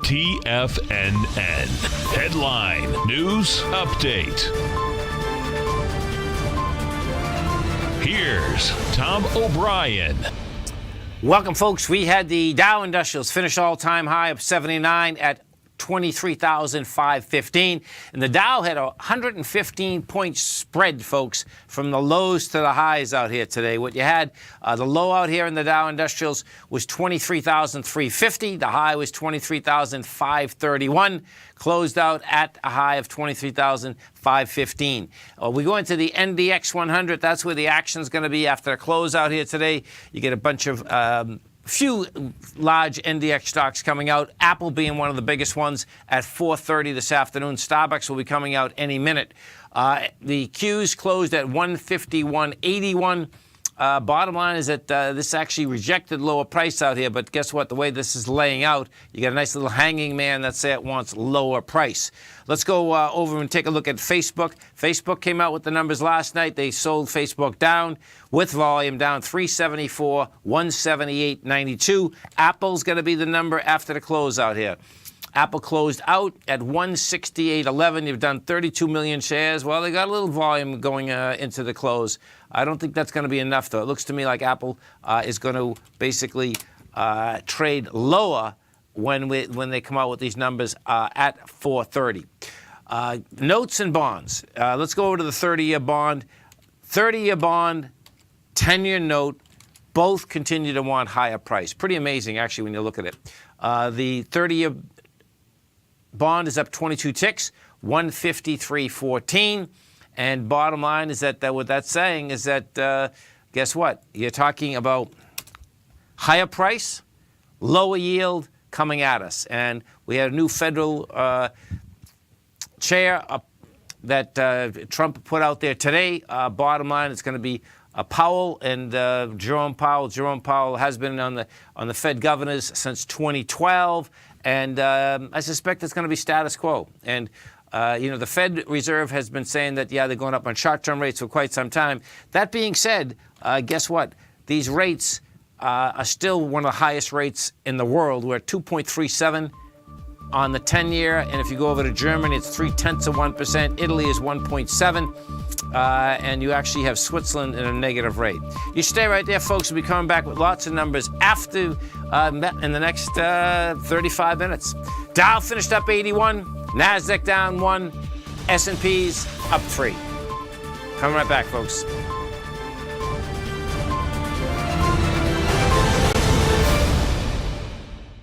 TFNN. Headline News Update. Here's Tom O'Brien. Welcome, folks. We had the Dow Industrials finish all-time high of 79 at 23,515. And the Dow had a 115-point spread, folks, from the lows to the highs out here today. What you had, the low out here in the Dow Industrials was 23,350. The high was 23,531. Closed out at a high of 23,515. We go into the NDX 100. That's where the action's going to be after the close out here today. You get a bunch of few large NDX stocks coming out, Apple being one of the biggest ones at 4:30 this afternoon. Starbucks will be coming out any minute. The Qs closed at 151.81. Bottom line is that this actually rejected lower price out here, but guess what? The way this is laying out, you got a nice little hanging man that say it wants lower price. Let's go over and take a look at Facebook. Facebook came out with the numbers last night. They sold Facebook down with volume down 374, 178.92. Apple's going to be the number after the close out here. Apple closed out at 168.11. You've done 32 million shares. Well, they got a little volume going into the close. I don't think that's going to be enough, though. It looks to me like Apple is going to basically trade lower when they come out with these numbers at 4:30. Notes and bonds. Let's go over to the 30-year bond. 30-year bond, 10-year note, both continue to want higher price. Pretty amazing, actually, when you look at it. The 30-year bond is up 22 ticks, 153.14. And bottom line is that what that's saying is that, guess what? You're talking about higher price, lower yield coming at us. And we had a new federal chair that Trump put out there today. Bottom line, it's going to be Powell and Jerome Powell. Jerome Powell has been on the Fed governors since 2012. And I suspect it's going to be status quo. And the Fed Reserve has been saying that, yeah, they're going up on short-term rates for quite some time. That being said, guess what? These rates are still one of the highest rates in the world. We're at 2.37 on the 10-year. And if you go over to Germany, it's 0.3%. Italy is 1.7. And you actually have Switzerland in a negative rate. You stay right there, folks. We'll be coming back with lots of numbers after in the next 35 minutes. Dow finished up 81. NASDAQ down 1. S&P's up 3. Coming right back, folks.